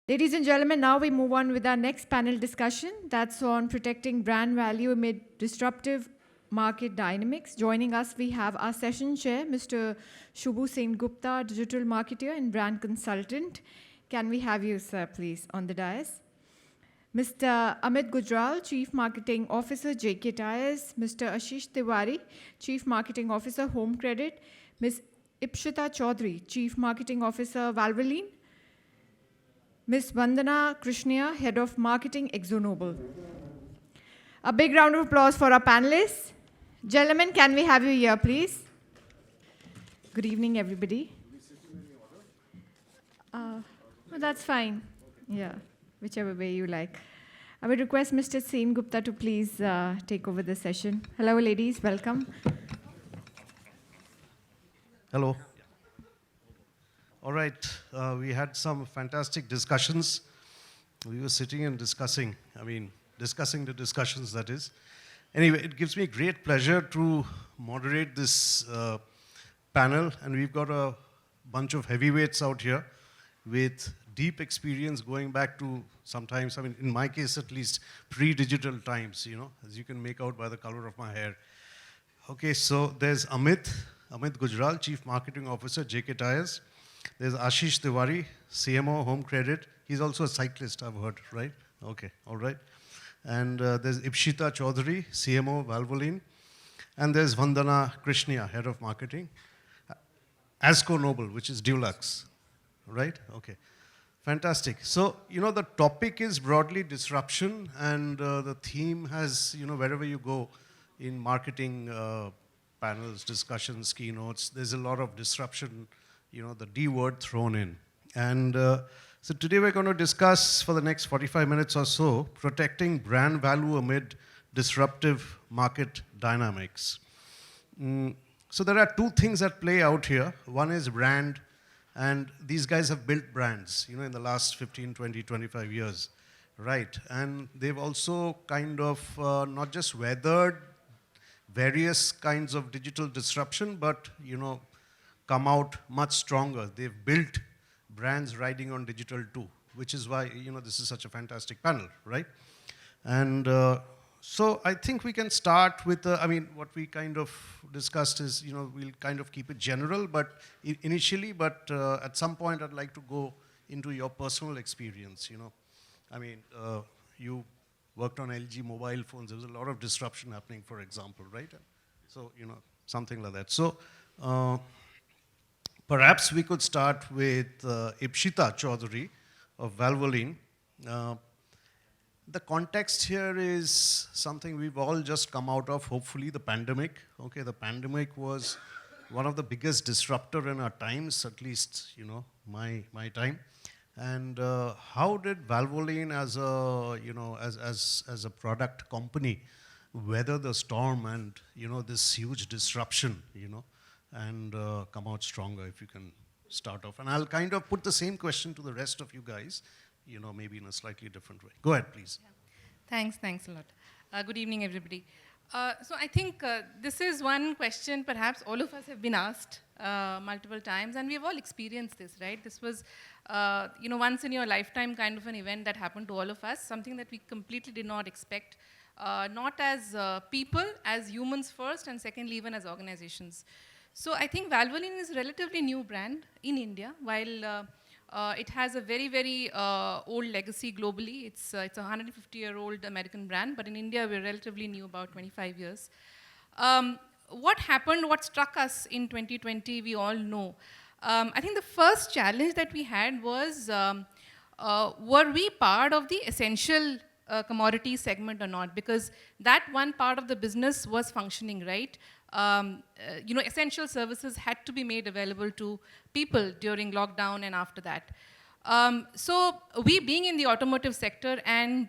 Ladies and gentlemen, now we move on with our next panel discussion. That's on protecting brand value amid disruptive market dynamics. Joining us, we have our session chair, Mr. Shubhu Sen Gupta, digital marketer and brand consultant. Can we have you, sir, please, on the dais? Mr. Amit Gujral, Chief Marketing Officer, JK Tires. Mr. Ashish Tiwari, Chief Marketing Officer, Home Credit. Ms. Ipshita Chaudhary, Chief Marketing Officer, Valvoline. Ms. Vandana Krishnia, Head of Marketing, ExxonMobil. A big round of applause for our panelists. Gentlemen, can we have you here, please? Good evening, everybody. Well, that's fine. Yeah, whichever way you like. I would request Mr. Sen Gupta to please take over the session. Hello, ladies. Welcome. Hello. All right, we had some fantastic discussions. We were sitting and discussing the discussions, that is. Anyway, it gives me great pleasure to moderate this panel, and we've got a bunch of heavyweights out here with deep experience going back to sometimes, in my case at least, pre-digital times, as you can make out by the color of my hair. Okay, so there's Amit Gujral, Chief Marketing Officer, JK Tires. There's Ashish Tiwari, CMO, Home Credit. He's also a cyclist, I've heard, right? Okay, all right. And there's Ipshita Chaudhary, CMO, Valvoline. And there's Vandana Krishnia, Head of Marketing. ExxonMobil, which is Dulux, right? Okay, fantastic. So, the topic is broadly disruption, and the theme has, wherever you go in marketing panels, discussions, keynotes, there's a lot of disruption, the D word thrown in. And so today we're going to discuss for the next 45 minutes or so, protecting brand value amid disruptive market dynamics. So there are two things that play out here. One is brand, and these guys have built brands, in the last 15, 20, 25 years, right? And they've also kind of not just weathered various kinds of digital disruption, but, come out much stronger. They've built brands riding on digital too, which is why, this is such a fantastic panel, right? And so I think we can start with, what we kind of discussed is, we'll kind of keep it general, but initially, but at some point I'd like to go into your personal experience, you worked on LG mobile phones. There was a lot of disruption happening, for example, right? So, something like that. So, perhaps we could start with Ipshita Chaudhary of Valvoline. The context here is something we've all just come out of, hopefully, the pandemic. Okay, the pandemic was one of the biggest disruptor in our times, at least, my time. And how did Valvoline as a, as a product company weather the storm and, this huge disruption, and come out stronger, if you can start off. And I'll kind of put the same question to the rest of you guys, maybe in a slightly different way. Go ahead, please. Yeah. Thanks a lot. Good evening, everybody. So I think this is one question perhaps all of us have been asked multiple times, and we've all experienced this, right? This was, once in your lifetime kind of an event that happened to all of us, something that we completely did not expect, not as people, as humans first, and secondly, even as organizations. So I think Valvoline is a relatively new brand in India, while it has a very, very old legacy globally. It's a 150-year-old American brand, but in India, we're relatively new, about 25 years. What happened, what struck us in 2020, we all know. I think the first challenge that we had was, were we part of the essential commodity segment or not? Because that one part of the business was functioning, right? Essential services had to be made available to people during lockdown and after that. So we being in the automotive sector and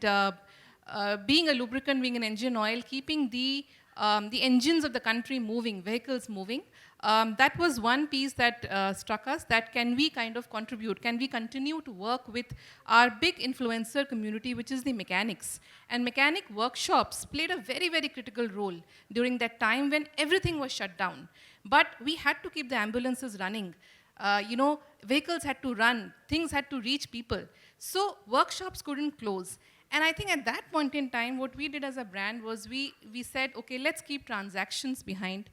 being a lubricant, being an engine oil, keeping the engines of the country moving, vehicles moving, that was one piece that struck us, that can we kind of contribute, can we continue to work with our big influencer community, which is the mechanics. And mechanic workshops played a very, very critical role during that time when everything was shut down. But we had to keep the ambulances running. Vehicles had to run, things had to reach people. So workshops couldn't close. And I think at that point in time, what we did as a brand was we said, okay, let's keep transactions behind.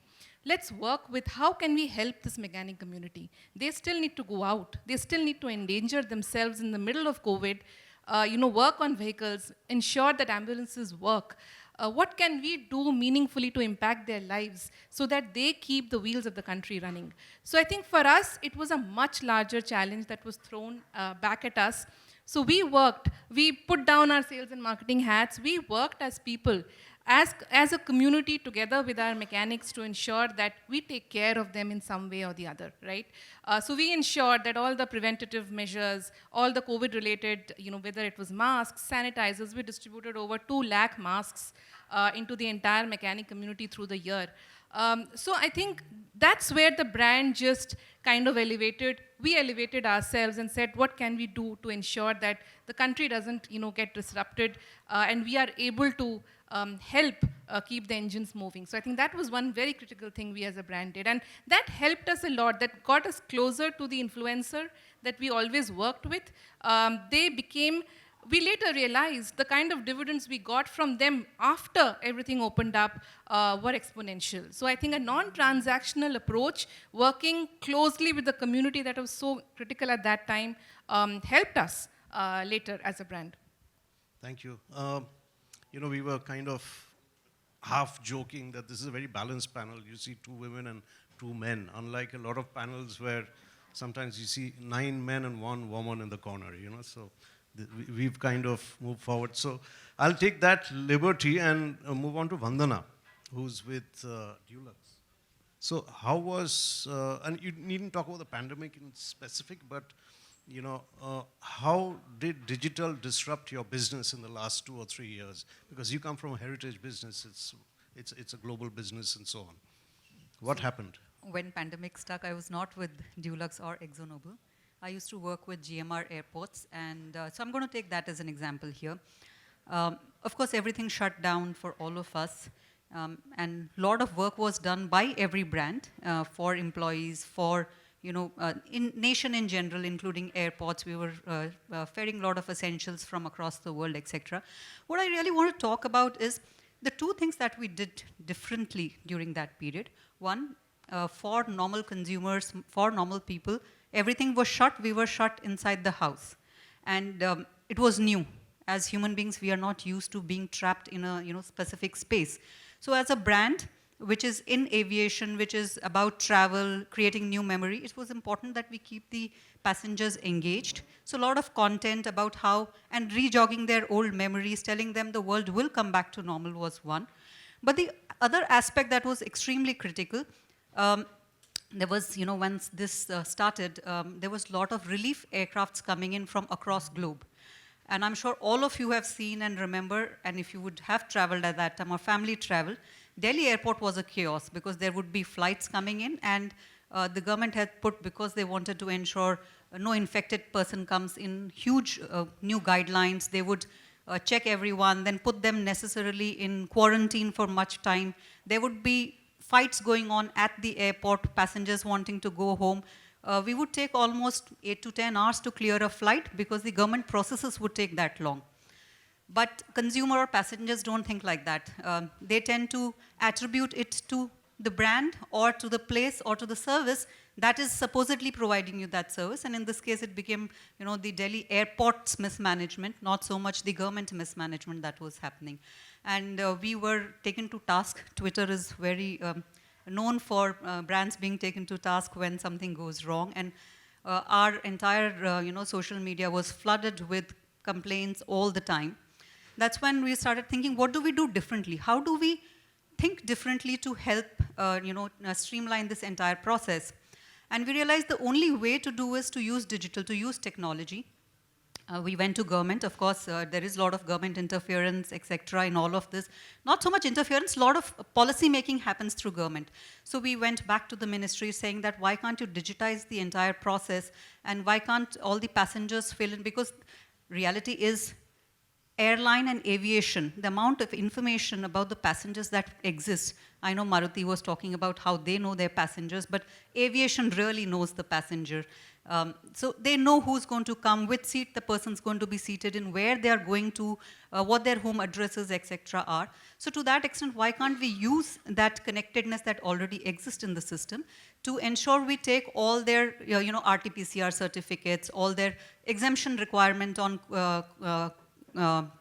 Let's work with how can we help this mechanic community. They still need to go out. They still need to endanger themselves in the middle of COVID, work on vehicles, ensure that ambulances work. What can we do meaningfully to impact their lives so that they keep the wheels of the country running? So I think for us, it was a much larger challenge that was thrown back at us. So we put down our sales and marketing hats, we worked as people, as a community together with our mechanics to ensure that we take care of them in some way or the other, right? So we ensured that all the preventative measures, all the COVID-related, whether it was masks, sanitizers, we distributed over 2 lakh masks into the entire mechanic community through the year. So I think that's where the brand just kind of elevated. We elevated ourselves and said, what can we do to ensure that the country doesn't, get disrupted, and we are able to help keep the engines moving. So I think that was one very critical thing we as a brand did. And that helped us a lot. That got us closer to the influencer that we always worked with. We later realized the kind of dividends we got from them after everything opened up were exponential. So I think a non-transactional approach, working closely with the community that was so critical at that time, helped us later as a brand. Thank you. We were kind of half joking that this is a very balanced panel. You see 2 women and 2 men, unlike a lot of panels where sometimes you see 9 men and 1 woman in the corner, So we've kind of moved forward. So I'll take that liberty and move on to Vandana, who's with Dulux. So how was, and you needn't talk about the pandemic in specific, but how did digital disrupt your business in the last 2 or 3 years? Because you come from a heritage business, it's a global business and so on. What happened? When pandemic struck, I was not with Dulux or ExxonMobil. I used to work with GMR Airports, and so I'm going to take that as an example here. Of course, everything shut down for all of us, and a lot of work was done by every brand for employees, for in nation in general, including airports. We were ferrying a lot of essentials from across the world, etc. What I really want to talk about is the 2 things that we did differently during that period. One, for normal consumers, for normal people, everything was shut. We were shut inside the house. And it was new. As human beings, we are not used to being trapped in a specific space. So as a brand, which is in aviation, which is about travel, creating new memory, it was important that we keep the passengers engaged. So a lot of content about how, and rejogging their old memories, telling them the world will come back to normal was one. But the other aspect that was extremely critical, there was, once this started, there was a lot of relief aircrafts coming in from across globe. And I'm sure all of you have seen and remember, and if you would have traveled at that time or family travel, Delhi airport was a chaos because there would be flights coming in, and the government had put, because they wanted to ensure no infected person comes in, huge new guidelines. They would check everyone, then put them necessarily in quarantine for much time. There would be fights going on at the airport, passengers wanting to go home. We would take almost 8 to 10 hours to clear a flight because the government processes would take that long. But consumer or passengers don't think like that. They tend to attribute it to the brand or to the place or to the service that is supposedly providing you that service. And in this case, it became, the Delhi airport's mismanagement, not so much the government mismanagement that was happening. And we were taken to task. Twitter is very known for brands being taken to task when something goes wrong. And our entire, social media was flooded with complaints all the time. That's when we started thinking, what do we do differently? How do we think differently to help, streamline this entire process? And we realized the only way to do is to use digital, to use technology. We went to government. Of course, there is a lot of government interference, etc. in all of this. Not so much interference, a lot of policy making happens through government. So we went back to the ministry saying that why can't you digitize the entire process, and why can't all the passengers fill in? Because reality is airline and aviation, the amount of information about the passengers that exists. I know Maruti was talking about how they know their passengers, but aviation really knows the passenger. So they know who's going to come, which seat the person's going to be seated in, where they are going to, what their home addresses, etc. are. So to that extent, why can't we use that connectedness that already exists in the system to ensure we take all their RT-PCR certificates, all their exemption requirement on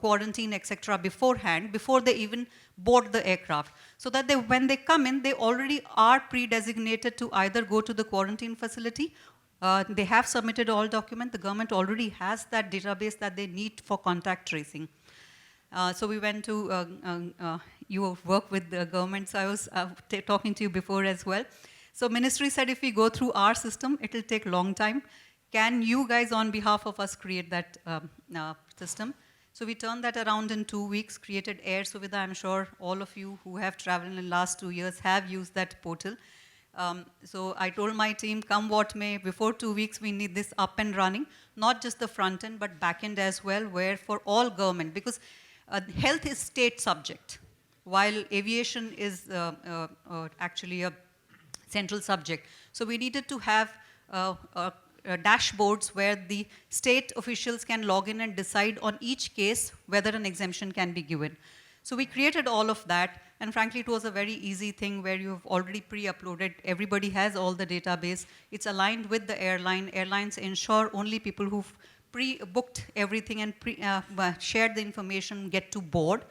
quarantine, etc. beforehand, before they even board the aircraft, so that when they come in, they already are pre-designated to either go to the quarantine facility. They have submitted all documents. The government already has that database that they need for contact tracing. So we went to, you work with the government, so I was talking to you before as well. So ministry said if we go through our system, it will take a long time. Can you guys on behalf of us create that system? So we turned that around in 2 weeks, created Air Suvidha. I'm sure all of you who have traveled in the last 2 years have used that portal. So I told my team, come what may, before 2 weeks we need this up and running, not just the front end, but back end as well, where for all government, because health is state subject, while aviation is actually a central subject. So we needed to have dashboards where the state officials can log in and decide on each case whether an exemption can be given. So we created all of that, and frankly it was a very easy thing where you've already pre-uploaded, everybody has all the database, it's aligned with the airline, airlines ensure only people who've pre-booked everything and shared the information get to board.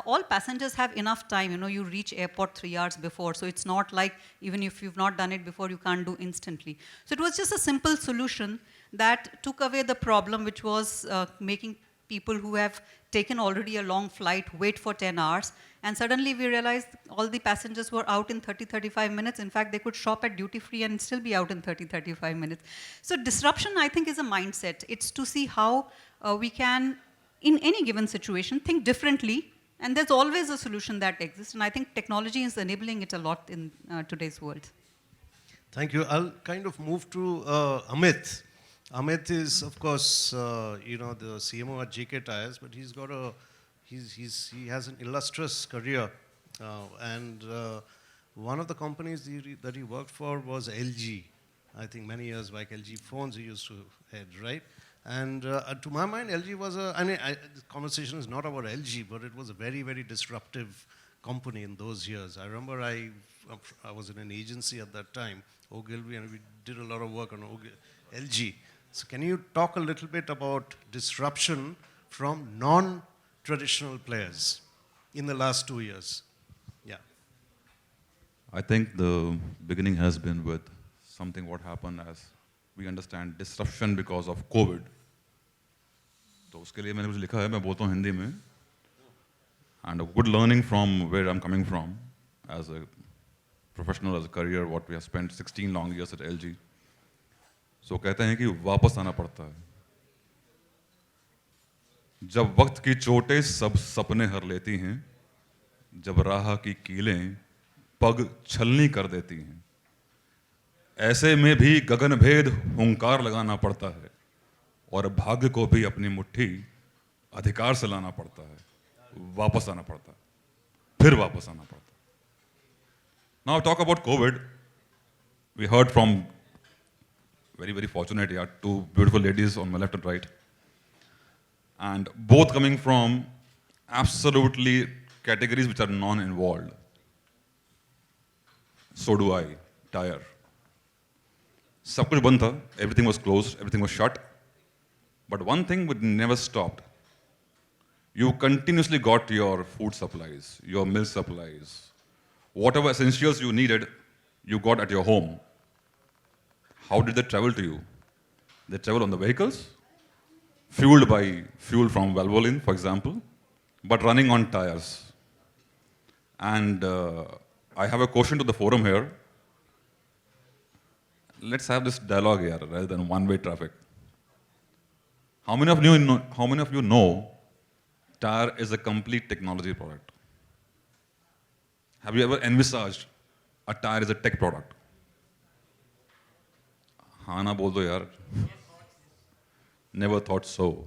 All passengers have enough time, you reach airport 3 hours before, so it's not like even if you've not done it before, you can't do instantly. So it was just a simple solution that took away the problem, which was making people who have taken already a long flight wait for 10 hours, and suddenly we realized all the passengers were out in 30-35 minutes. In fact, they could shop at duty free and still be out in 30-35 minutes. So disruption, I think, is a mindset. It's to see how we can, in any given situation, think differently, and there's always a solution that exists, and I think technology is enabling it a lot in today's world. Thank you. I'll kind of move to Amit. Amit is, of course, the CMO at JK Tires, but he's got he has an illustrious career, and one of the companies that he worked for was LG. I think many years back, LG phones he used to head, right? And to my mind, LG was the conversation is not about LG, but it was a very, very disruptive company in those years. I remember I was in an agency at that time, Ogilvy, and we did a lot of work on LG. So can you talk a little bit about disruption from non-traditional players in the last 2 years? Yeah. I think the beginning has been with something what happened as we understand disruption because of COVID. तो उसके लिए मैंने कुछ लिखा है, मैं बोलता हूँ हिंदी में. And a good learning from where I'm coming from as a professional, as a career, what we have spent 16 long years at LG. So कहते हैं कि वापस आना पड़ता है. जब वक्त की चोटें सब सपने हर लेती हैं, जब राह की कीलें पग छलनी कर देती हैं, ऐसे में भी गगन भेद हुंकार लगाना पड़ता है और भाग्य को भी अपनी मुट्ठी अधिकार से लाना पड़ता है. वापस आना पड़ता है, फिर वापस आना पड़ता है. Now talk about COVID. We heard from very, very fortunate, two beautiful ladies on my left and right, and both coming from absolutely categories which are non-involved. So do I. Tire. सब कुछ बंद था, everything was closed, everything was shut, but one thing would never stopped. You continuously got your food supplies, your milk supplies, whatever essentials you needed, you got at your home. How did they travel to you? They travel on the vehicles, fueled by fuel from Valvoline, for example, but running on tires. And I have a question to the forum here. Let's have this dialogue here rather than one-way traffic. How many of you know tire is a complete technology product? Have you ever envisaged a tire is a tech product? हाँ ना बोल दो यार. Never thought so.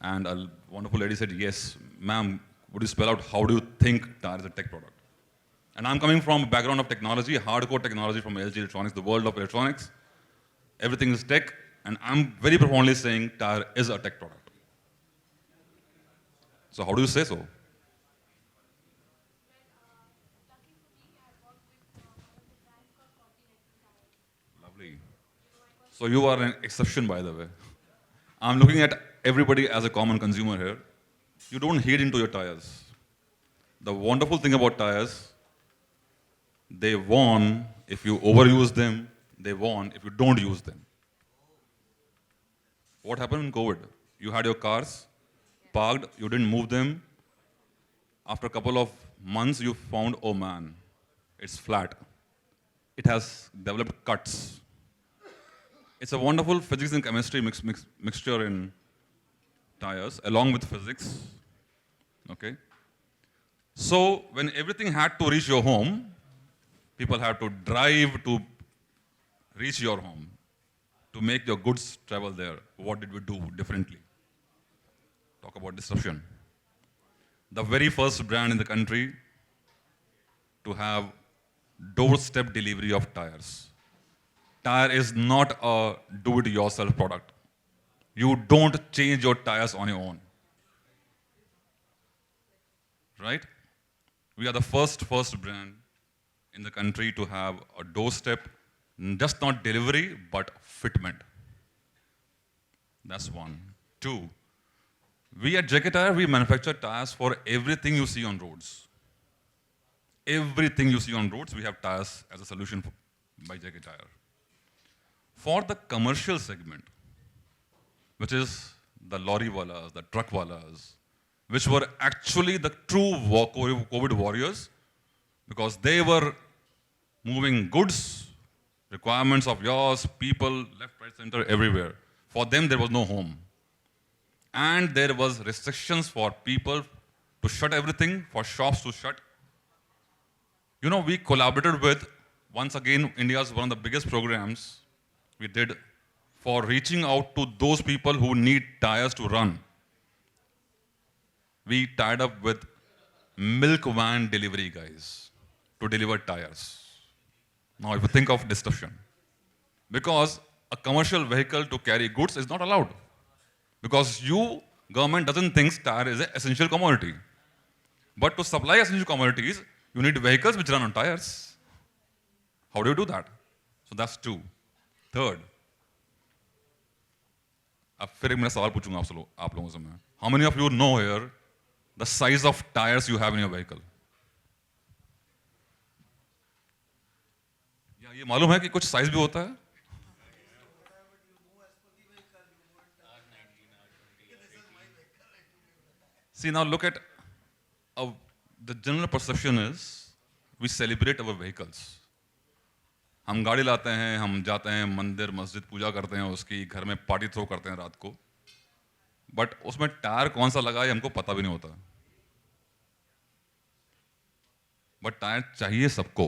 And a wonderful lady said, yes, ma'am, would you spell out how do you think tire is a tech product? And I'm coming from a background of technology, hardcore technology from LG Electronics, the world of electronics. Everything is tech, and I'm very profoundly saying tire is a tech product. So how do you say so? Lovely. So you are an exception, by the way. I'm looking at everybody as a common consumer here. You don't heat into your tires. The wonderful thing about tires, they warn if you overuse them, they warn if you don't use them. What happened in COVID? You had your cars parked, you didn't move them. After a couple of months, you found, oh man, it's flat. It has developed cuts. It's a wonderful physics and chemistry mixture in tires, along with physics. Okay? So when everything had to reach your home, people had to drive to reach your home, to make your goods travel there. What did we do differently? Talk about disruption. The very first brand in the country to have doorstep delivery of tires. Tire is not a do-it-yourself product. You don't change your tires on your own. Right? We are the first brand in the country to have a doorstep, just not delivery, but fitment. That's one. Two, we at JK Tire, we manufacture tires for everything you see on roads. Everything you see on roads, we have tires as a solution by JK Tire. For the commercial segment, which is the lorry walas, the truck walas, which were actually the true COVID warriors, because they were moving goods, requirements of yours, people, left, right, center, everywhere. For them, there was no home. And there was restrictions for people to shut everything, for shops to shut. You know, we collaborated with, once again, India's one of the biggest programs we did for reaching out to those people who need tires to run. We tied up with milk van delivery guys to deliver tires. Now, if you think of disruption, because a commercial vehicle to carry goods is not allowed. Because government doesn't think tire is an essential commodity. But to supply essential commodities, you need vehicles which run on tires. How do you do that? So that's two. Third, अब फिर एक मेरा सवाल पूछूंगा आप लोगों से मैं. How many of you know here the size of tires you have in your vehicle? या ये मालूम है कि कुछ साइज भी होता है? See, now look at the general perception is we celebrate our vehicles. हम गाड़ी लाते हैं, हम जाते हैं मंदिर, मस्जिद पूजा करते हैं उसकी, घर में पार्टी थ्रो करते हैं रात को. बट उसमें टायर कौन सा लगा है हमको पता भी नहीं होता. बट टायर चाहिए सबको.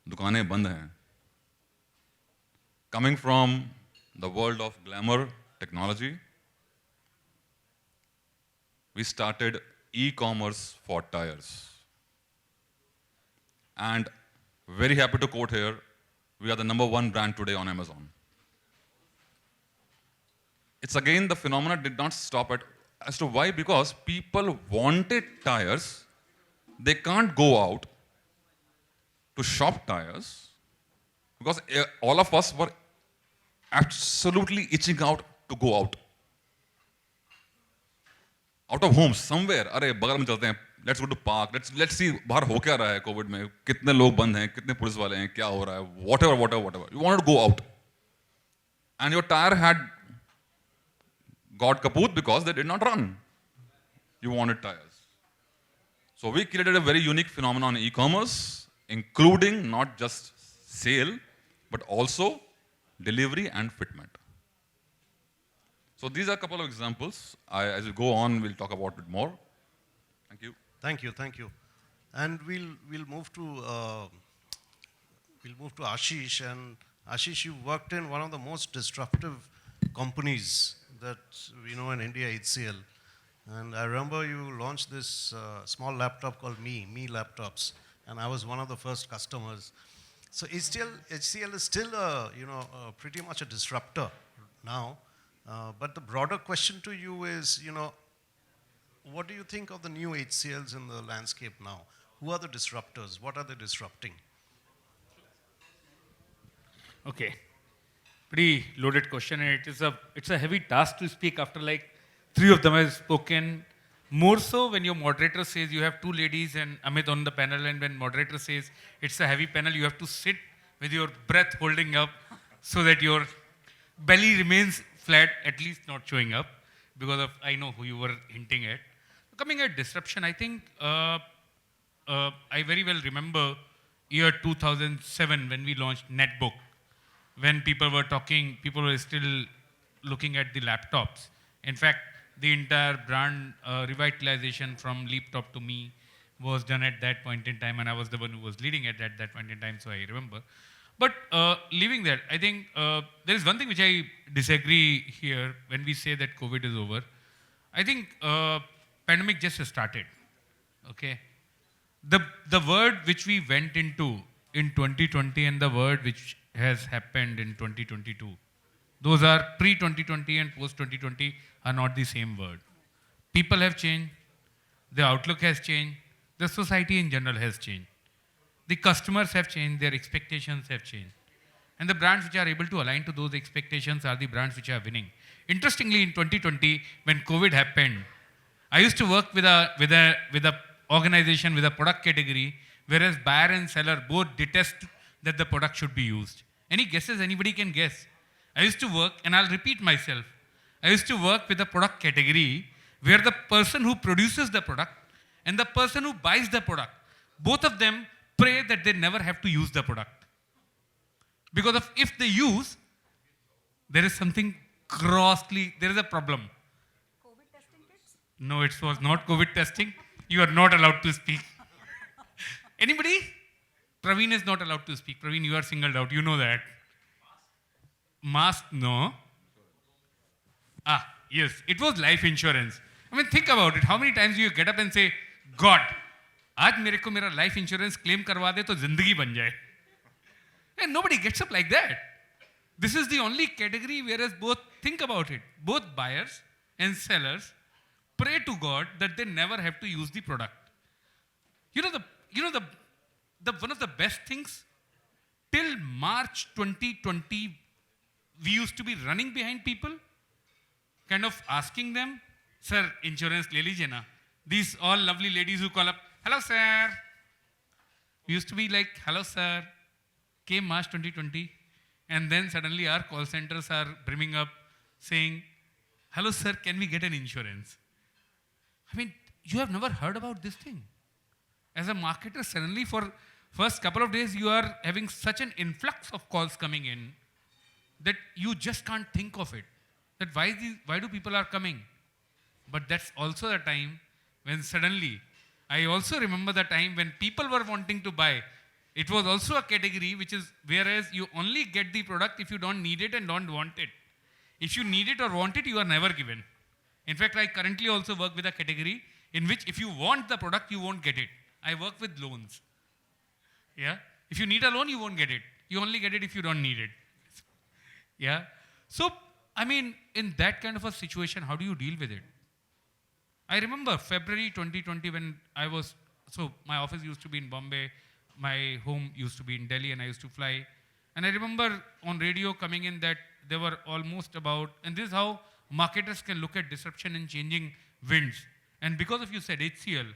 दुकानें बंद हैं. Coming from the world of glamour technology, we started e-commerce for tires. And very happy to quote here, we are the #1 brand today on Amazon. It's again, the phenomena did not stop at, as to why, because people wanted tires. They can't go out to shop tires because all of us were absolutely itching out to go out. Out of home, somewhere, अरे बगल में चलते हैं, let's go to park, let's see बाहर हो क्या रहा है कोविड में, कितने लोग बंद हैं, कितने पुलिस वाले हैं, क्या हो रहा है, whatever. You wanted to go out. And your tire had got kaput because they did not run. You wanted tires. So we created a very unique phenomenon in e-commerce, including not just sale, but also delivery and fitment. So these are a couple of examples. As we go on, we'll talk about it more. Thank you. Thank you. And we'll move to Ashish. And Ashish, you worked in one of the most disruptive companies that we know in India, HCL. And I remember you launched this small laptop called Me Laptops. And I was one of the first customers. So HCL is still pretty much a disruptor now. But the broader question to you is, what do you think of the new HCLs in the landscape now? Who are the disruptors? What are they disrupting? Okay. Pretty loaded question, and it's a heavy task to speak after like three of them have spoken. More so when your moderator says you have two ladies and Amit on the panel, and when moderator says it's a heavy panel, you have to sit with your breath holding up so that your belly remains flat, at least not showing up, because of I know who you were hinting at. Coming at disruption, I think I very well remember year 2007 when we launched Netbook. When people were still looking at the laptops. In fact, the entire brand revitalization from Laptop to Me was done at that point in time, and I was the one who was leading it at that point in time, so I remember. But leaving that, I think there is one thing which I disagree here when we say that COVID is over. I think pandemic just started, okay? The word which we went into in 2020 and the word which has happened in 2022. Those are pre-2020 and post-2020 are not the same word. People have changed, the outlook has changed, the society in general has changed. The customers have changed, their expectations have changed. And the brands which are able to align to those expectations are the brands which are winning. Interestingly, in 2020, when COVID happened, I used to work with a organization with a product category, whereas buyer and seller both detest that the product should be used. Any guesses? Anybody can guess. I used to work, and I'll repeat myself, I used to work with a product category where the person who produces the product and the person who buys the product, both of them pray that they never have to use the product. Because if they use, there is something grossly, there is a problem. COVID testing kits? No, it was not COVID testing. You are not allowed to speak. Anybody? Praveen is not allowed to speak. Praveen, you are singled out. You know that. Mask, no. Yes, it was life insurance. I mean, think about it. How many times do you get up and say, God, आज मेरे को मेरा life insurance claim करवा दे तो जिंदगी बन जाए. And nobody gets up like that. This is the only category whereas think about it, both buyers and sellers pray to God that they never have to use the product. One of the best things, till March 2020, we used to be running behind people, kind of asking them, sir, insurance le lijiye na. These all lovely ladies who call up, hello sir. We used to be like, hello sir. Came March 2020, and then suddenly our call centers are brimming up saying, hello sir, can we get an insurance? I mean, you have never heard about this thing. As a marketer, suddenly for first couple of days, you are having such an influx of calls coming in that you just can't think of it. That why do people are coming? But that's also the time when suddenly, I also remember the time when people were wanting to buy. It was also a category which is, whereas you only get the product if you don't need it and don't want it. If you need it or want it, you are never given. In fact, I currently also work with a category in which if you want the product, you won't get it. I work with loans. Yeah? If you need a loan, you won't get it. You only get it if you don't need it. Yeah? So, I mean, in that kind of a situation, how do you deal with it? I remember February 2020 when my office used to be in Bombay, my home used to be in Delhi, and I used to fly. And I remember on radio coming in that there were almost about, and this is how marketers can look at disruption and changing winds. And because of you said HCL,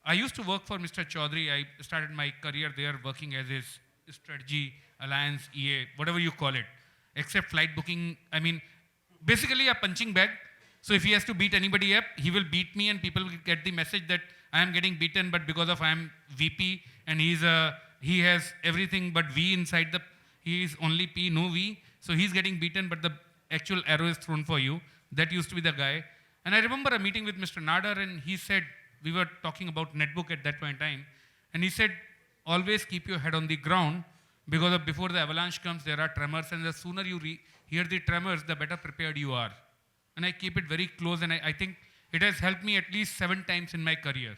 I used to work for Mr. Chaudhary. I started my career there working as his strategy, alliance, EA, whatever you call it, except flight booking. I mean, basically a punching bag. So if he has to beat anybody up, he will beat me and people will get the message that I am getting beaten, but because of I am VP and he has everything but V inside he is only P, no V. So he's getting beaten, but the actual arrow is thrown for you. That used to be the guy. And I remember a meeting with Mr. Nadar, and he said, we were talking about Netbook at that point in time, and he said, always keep your head on the ground, because before the avalanche comes, there are tremors, and the sooner you hear the tremors, the better prepared you are. and I keep it very close, and I think it has helped me at least 7 times in my career.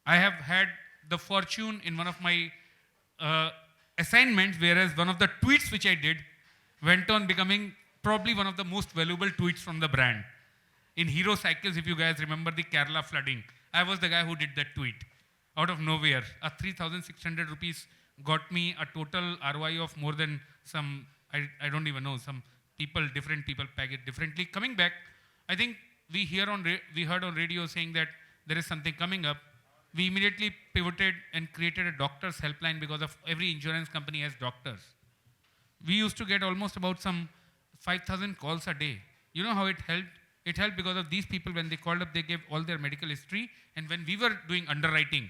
I have had the fortune in one of my assignments, whereas one of the tweets which I did went on becoming probably one of the most valuable tweets from the brand. In Hero Cycles, if you guys remember the Kerala flooding, I was the guy who did that tweet. Out of nowhere, a 3,600 rupees got me a total ROI of more than some, I don't even know, some people, different people peg it differently. Coming back, I think we heard on radio saying that there is something coming up. We immediately pivoted and created a doctor's helpline because of every insurance company has doctors. We used to get almost about some 5,000 calls a day. You know how it helped? It helped because of these people. When they called up, they gave all their medical history. And when we were doing underwriting,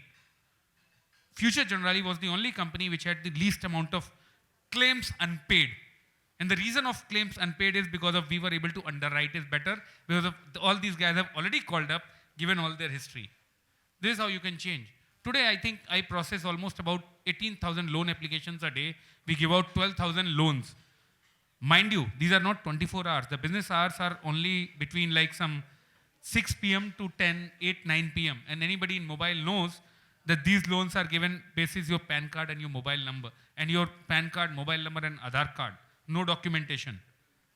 Future Generali was the only company which had the least amount of claims unpaid. And the reason of claims unpaid is because of we were able to underwrite it better, because of all these guys have already called up, given all their history. This is how you can change. Today, I think I process almost about 18,000 loan applications a day. We give out 12,000 loans. Mind you, these are not 24 hours. The business hours are only between like some 6 p.m. to 10, 8, 9 p.m. And anybody in mobile knows that these loans are given basis your PAN card and your mobile number. And your PAN card, mobile number and Aadhaar card. No documentation.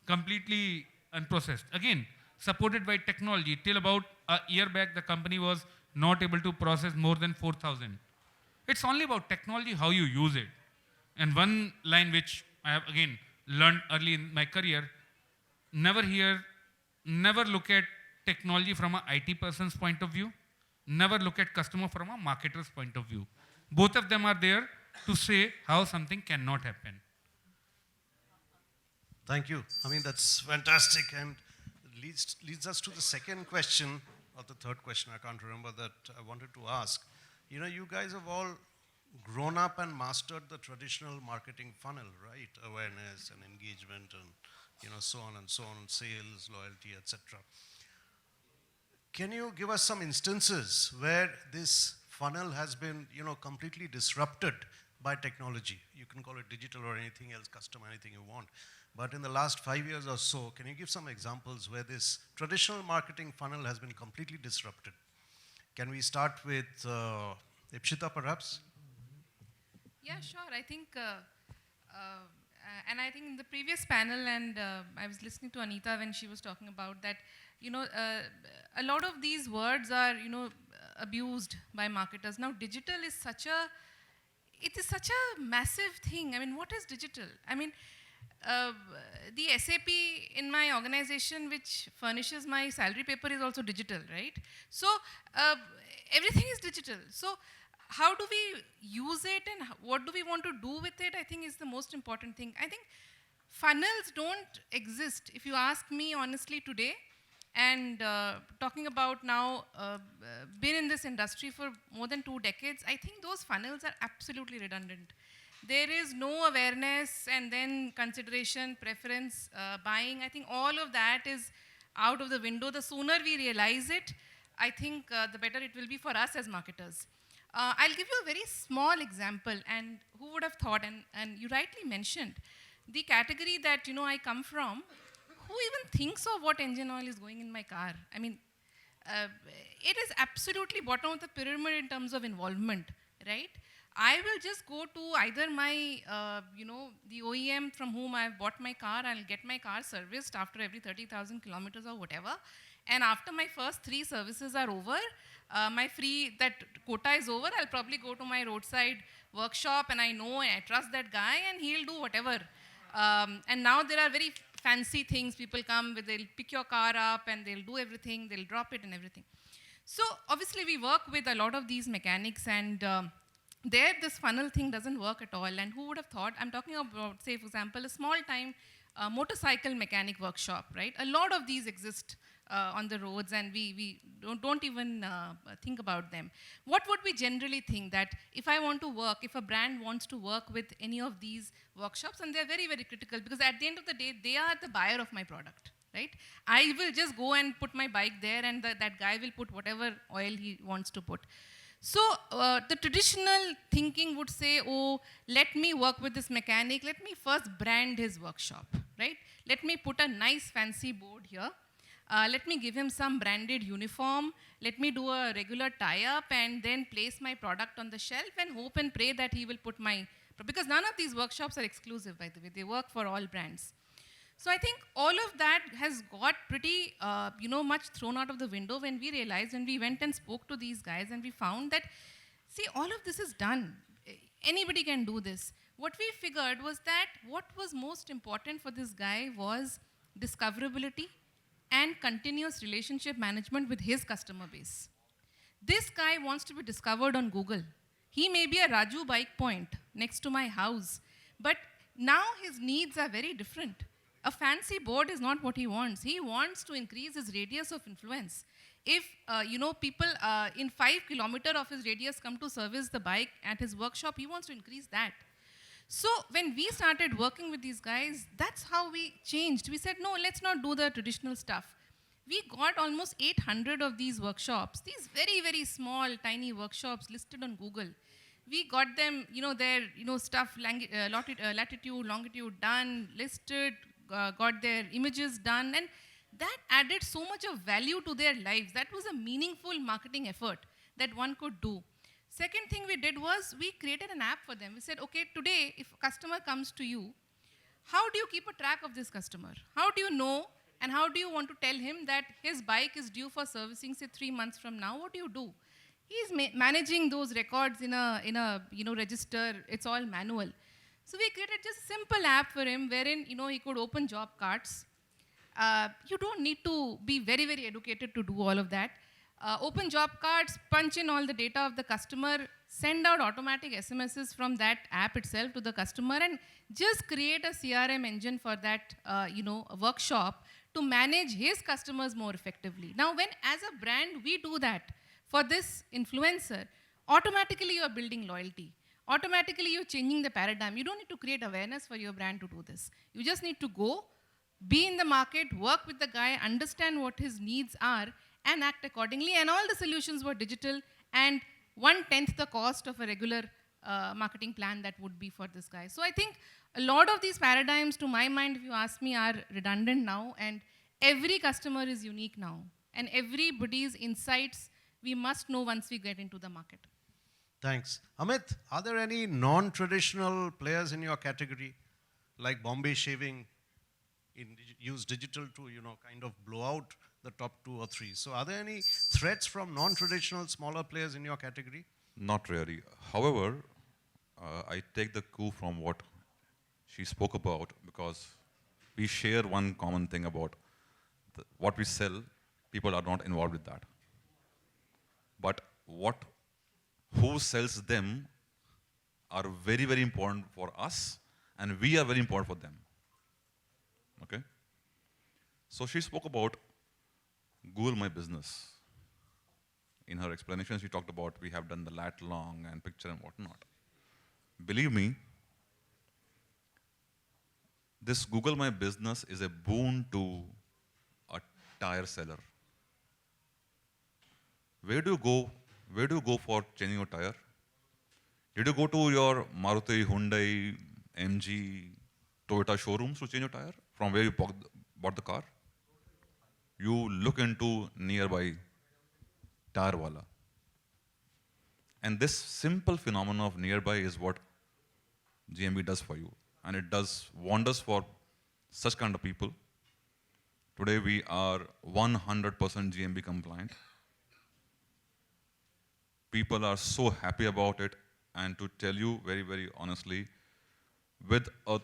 Completely unprocessed. Again, supported by technology. Till about a year back, the company was not able to process more than 4,000. It's only about technology, how you use it. And one line which I have again learned early in my career, never look at technology from an IT person's point of view, never look at customer from a marketer's point of view. Both of them are there to say how something cannot happen. Thank you. I mean, that's fantastic, and leads us to the second question, or the third question, I can't remember, that I wanted to ask. You know, you guys have all grown up and mastered the traditional marketing funnel, right? Awareness and engagement and, you know, so on and so on, sales, loyalty, etc. Can you give us some instances where this funnel has been, you know, completely disrupted by technology? You can call it digital or anything else, custom, anything you want. But in the last 5 years or so, can you give some examples where this traditional marketing funnel has been completely disrupted? Can we start with Ipshita, perhaps? Yeah, sure. I think, and I think in the previous panel, and I was listening to Anita when she was talking about that, you know, a lot of these words are, you know, abused by marketers. Now, digital is such a massive thing. I mean, what is digital? I mean, the SAP in my organization, which furnishes my salary paper, is also digital, right? So everything is digital. So how do we use it and what do we want to do with it, I think is the most important thing. I think funnels don't exist, if you ask me honestly today. And talking about now, been in this industry for more than 2 decades, I think those funnels are absolutely redundant. There is no awareness and then consideration, preference, buying. I think all of that is out of the window. The sooner we realize it, I think the better it will be for us as marketers. I'll give you a very small example, and who would have thought, and you rightly mentioned, the category that, you know, I come from, who even thinks of what engine oil is going in my car? I mean, it is absolutely bottom of the pyramid in terms of involvement, right? I will just go to either my, you know, the OEM from whom I've bought my car. I'll get my car serviced after every 30,000 kilometers or whatever. And after my first 3 services are over, that quota is over, I'll probably go to my roadside workshop, and I know and I trust that guy, and he'll do whatever. And now there are very fancy things. People come with, they'll pick your car up and they'll do everything, they'll drop it and everything. So obviously we work with a lot of these mechanics, and there this funnel thing doesn't work at all. And who would have thought? I'm talking about, say, for example, a small time motorcycle mechanic workshop, right? A lot of these exist on the roads, and we don't even think about them. What would we generally think that if I want to work, if a brand wants to work with any of these workshops, and they're very, very critical, because at the end of the day, they are the buyer of my product, right? I will just go and put my bike there, and that guy will put whatever oil he wants to put. So the traditional thinking would say, oh, let me work with this mechanic, let me first brand his workshop, right? Let me put a nice fancy board here. Let me give him some branded uniform. Let me do a regular tie-up and then place my product on the shelf and hope and pray that he will put my, because none of these workshops are exclusive, by the way. They work for all brands. So I think all of that has got pretty, much thrown out of the window when we realized, and we went and spoke to these guys and we found that, see, all of this is done. Anybody can do this. What we figured was that what was most important for this guy was discoverability and continuous relationship management with his customer base. This guy wants to be discovered on Google. He may be a Raju bike point next to my house, but now his needs are very different. A fancy board is not what he wants. He wants to increase his radius of influence. If people in 5 kilometers of his radius come to service the bike at his workshop, he wants to increase that. So when we started working with these guys, that's how we changed. We said, no, let's not do the traditional stuff. We got almost 800 of these workshops, these very, very small, tiny workshops listed on Google. We got them, their, stuff, latitude, longitude done, listed, got their images done, and that added so much of value to their lives. That was a meaningful marketing effort that one could do. Second thing we did was we created an app for them. We said, okay, today, if a customer comes to you, how do you keep a track of this customer? How do you know, and how do you want to tell him that his bike is due for servicing, say, 3 months from now? What do you do? He's managing those records in a register. It's all manual. So we created just a simple app for him wherein, he could open job cards. You don't need to be very, very educated to do all of that. Open job cards, punch in all the data of the customer, send out automatic SMSs from that app itself to the customer, and just create a CRM engine for that, a workshop to manage his customers more effectively. Now, when as a brand we do that for this influencer, automatically you are building loyalty. Automatically you're changing the paradigm. You don't need to create awareness for your brand to do this. You just need to go, be in the market, work with the guy, understand what his needs are, and act accordingly. And all the solutions were digital and 1/10 the cost of a regular marketing plan that would be for this guy. So I think a lot of these paradigms, to my mind, if you ask me, are redundant now, and every customer is unique now. And everybody's insights we must know once we get into the market. Thanks. Amit, are there any non-traditional players in your category, like Bombay Shaving, use digital to, kind of blow out the top 2 or 3? So are there any threats from non-traditional smaller players in your category? Not really. However, I take the cue from what she spoke about, because we share one common thing about what we sell. People are not involved with that. But who sells them are very, very important for us, and we are very important for them. Okay? So she spoke about Google My Business. In her explanation, she talked about we have done the lat long and picture and whatnot. Believe me, this Google My Business is a boon to a tire seller. Where do you go for changing your tire? Did you go to your Maruti, Hyundai, MG, Toyota showrooms to change your tire from where you bought the car? You look into nearby tire wala. And this simple phenomenon of nearby is what GMB does for you. And it does wonders for such kind of people. Today we are 100% GMB compliant. People are so happy about it, and to tell you very, very honestly, with a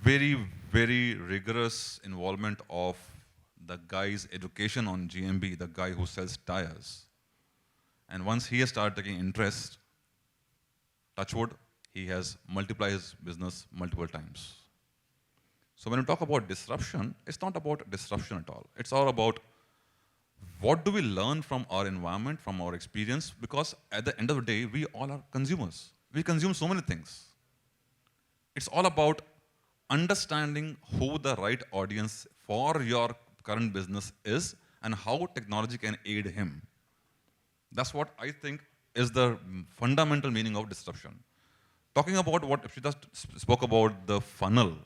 very, very rigorous involvement of the guy's education on GMB, the guy who sells tires, and once he has started taking interest, touch wood, he has multiplied his business multiple times. So when we talk about disruption, it's not about disruption at all. It's all about what do we learn from our environment, from our experience? Because at the end of the day, we all are consumers. We consume so many things. It's all about understanding who the right audience for your current business is and how technology can aid him. That's what I think is the fundamental meaning of disruption. Talking about what Shita spoke about, the funnel,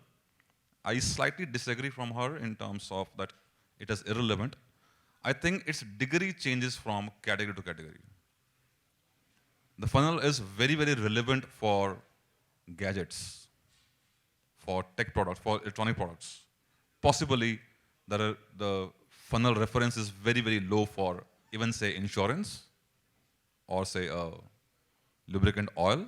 I slightly disagree from her in terms of that it is irrelevant. I think its degree changes from category to category. The funnel is very, very relevant for gadgets, for tech products, for electronic products. Possibly, the funnel reference is very, very low for even say insurance or say lubricant oil.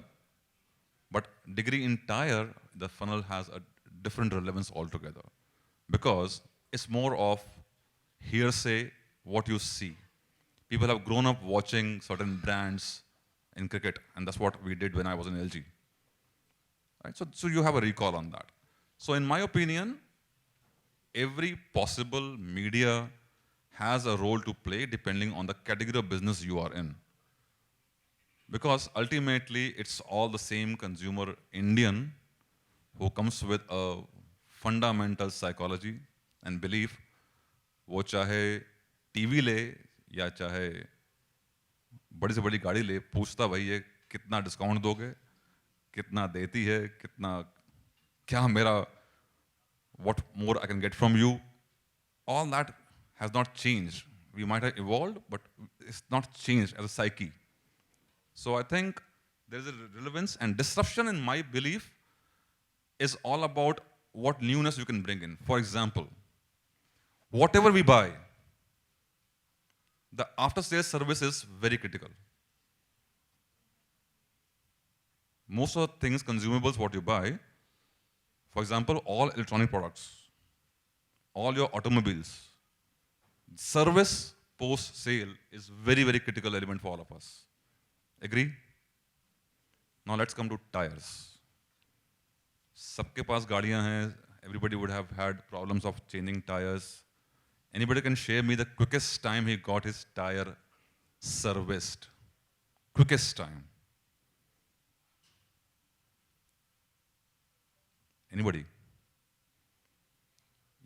But degree in tire, the funnel has a different relevance altogether because it's more of hearsay, what you see. People have grown up watching certain brands in cricket, and that's what we did when I was in LG. Right? So you have a recall on that. So in my opinion, every possible media has a role to play depending on the category of business you are in. Because ultimately, it's all the same consumer Indian who comes with a fundamental psychology and belief. वो चाहे TV ले या चाहे बड़ी से बड़ी गाड़ी ले, पूछता भाई ये कितना डिस्काउंट दोगे, कितना देती है, कितना क्या मेरा what more I can get from you. All that has not changed. We might have evolved, but it's not changed as a psyche. So I think there is a relevance and disruption in my belief is all about what newness you can bring in. For example, whatever we buy, the after-sales service is very critical. Most of the things, consumables, what you buy, for example, all electronic products, all your automobiles, service post-sale is very, very critical element for all of us. Agree? Now let's come to tires. सबके पास गाड़ियां हैं. Everybody would have had problems of changing tires. Anybody can share me the quickest time he got his tire serviced? Quickest time. Anybody?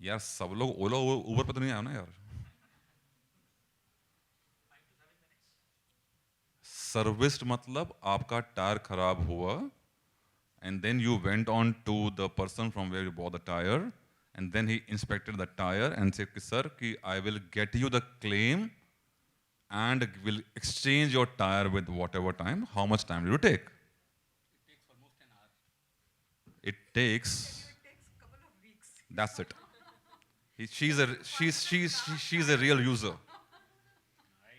यार सब लोग ओला उबर पे तो नहीं आए ना यार. Serviced मतलब आपका टायर खराब हुआ and then you went on to the person from where you bought the tire and then he inspected the tire and said, sir, I will get you the claim and will exchange your tire with whatever time. How much time will you take? It takes almost an hour. It takes a couple of weeks. That's it. She's a real user.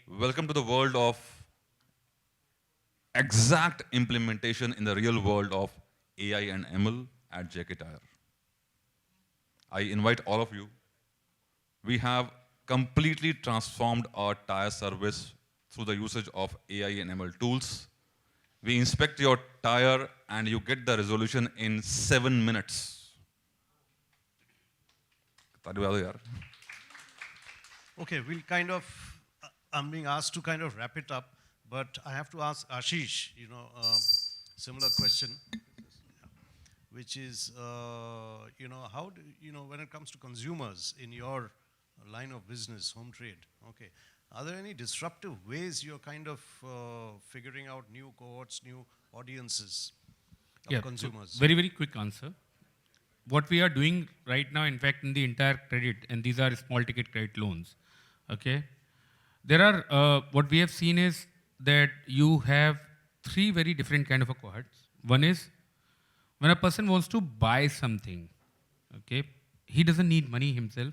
Welcome to the world of exact implementation in the real world of AI and ML at JK Tire. I invite all of you. We have completely transformed our tire service through the usage of AI and ML tools. We inspect your tire and you get the resolution in 7 minutes. Okay, we'll kind of, I'm being asked to kind of wrap it up, but I have to ask Ashish, similar question, which is, how do, when it comes to consumers in your line of business, home trade, okay, are there any disruptive ways you're kind of figuring out new cohorts, new audiences of consumers? So very, very quick answer. What we are doing right now, in fact, in the entire credit, and these are small ticket credit loans, okay? There are, what we have seen is that you have 3 very different kind of a cohorts. One is when a person wants to buy something, okay? He doesn't need money himself.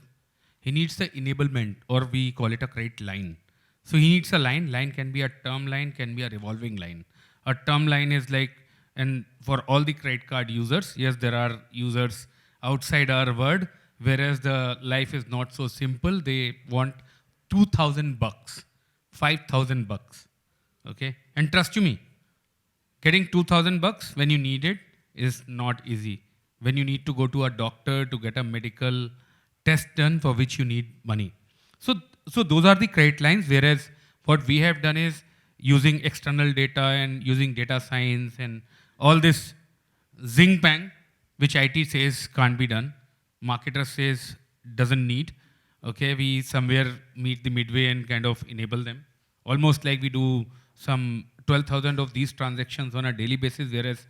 He needs the enablement, or we call it a credit line. So he needs a line. Line can be a term line, can be a revolving line. A term line is like, and for all the credit card users, yes, there are users outside our world, whereas the life is not so simple. They want $2,000, $5,000, okay? And trust you me, getting $2,000 when you need it is not easy. When you need to go to a doctor to get a medical test done for which you need money. So those are the credit lines, whereas what we have done is using external data and using data science and all this zing bang, which IT says can't be done, marketer says doesn't need, okay, we somewhere meet the midway and kind of enable them. Almost like we do some 12,000 of these transactions on a daily basis, whereas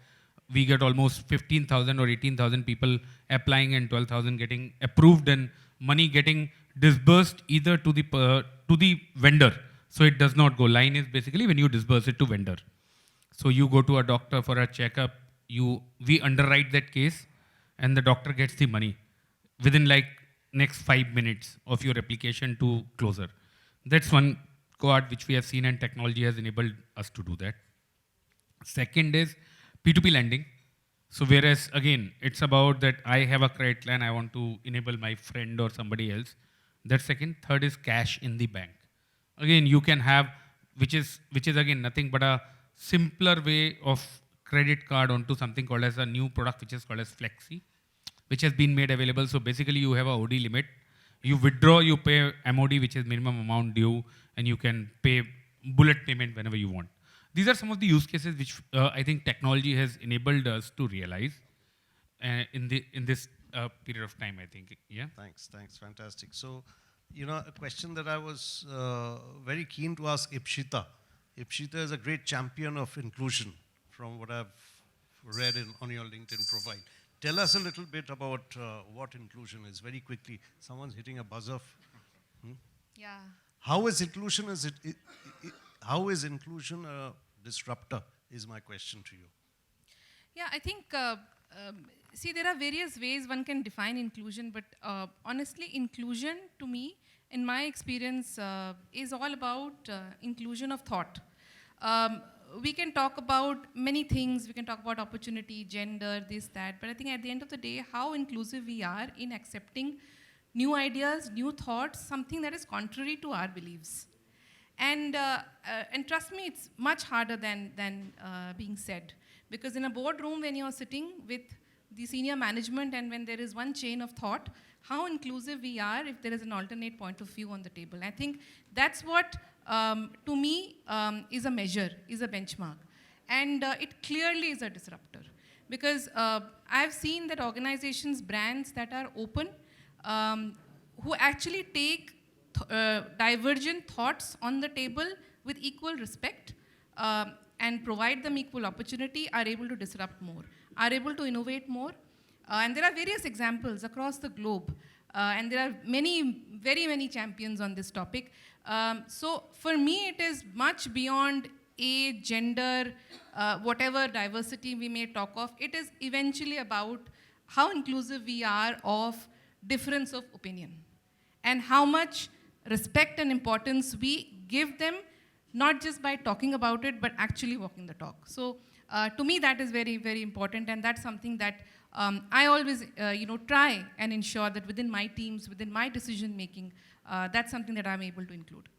we get almost 15,000 or 18,000 people applying and 12,000 getting approved and money getting disbursed either to the vendor. So it does not go. Line is basically when you disburse it to vendor. So you go to a doctor for a checkup, we underwrite that case and the doctor gets the money within like next 5 minutes of your application to closure. That's one card which we have seen and technology has enabled us to do that. Second is P2P lending. So whereas again, it's about that I have a credit line, I want to enable my friend or somebody else. That's second. Third is cash in the bank. Again, you can have, which is again nothing but a simpler way of credit card onto something called as a new product which is called as Flexi, which has been made available. So basically you have a OD limit. You withdraw, you pay MOD, which is minimum amount due, and you can pay bullet payment whenever you want. These are some of the use cases which I think technology has enabled us to realize in this period of time, I think. Yeah. Thanks, fantastic. So, a question that I was very keen to ask Ipshita. Ipshita is a great champion of inclusion from what I've read on your LinkedIn profile. Tell us a little bit about what inclusion is, very quickly. Someone's hitting a buzzer. Yeah. How is inclusion a disruptor, is my question to you. Yeah, I think, see, there are various ways one can define inclusion, but honestly, inclusion to me, in my experience, is all about inclusion of thought. We can talk about many things. We can talk about opportunity, gender, this, that, but I think at the end of the day, how inclusive we are in accepting new ideas, new thoughts, something that is contrary to our beliefs. And trust me, it's much harder than being said. Because in a boardroom, when you're sitting with the senior management and when there is one chain of thought, how inclusive we are if there is an alternate point of view on the table. I think that's what, to me, is a measure, is a benchmark. And it clearly is a disruptor. Because I've seen that organizations, brands that are open, who actually take divergent thoughts on the table with equal respect and provide them equal opportunity are able to disrupt more, are able to innovate more. And there are various examples across the globe. And there are very many champions on this topic. So for me, it is much beyond age, gender, whatever diversity we may talk of. It is eventually about how inclusive we are of difference of opinion and how much respect and importance we give them, not just by talking about it, but actually walking the talk. So to me, that is very, very important, and that's something that I always try and ensure that within my teams, within my decision making, that's something that I'm able to include.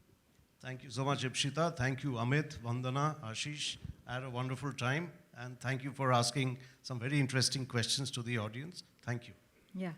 Thank you so much, Ipshita. Thank you, Amit, Vandana, Ashish. I had a wonderful time, and thank you for asking some very interesting questions to the audience. Thank you. Yeah.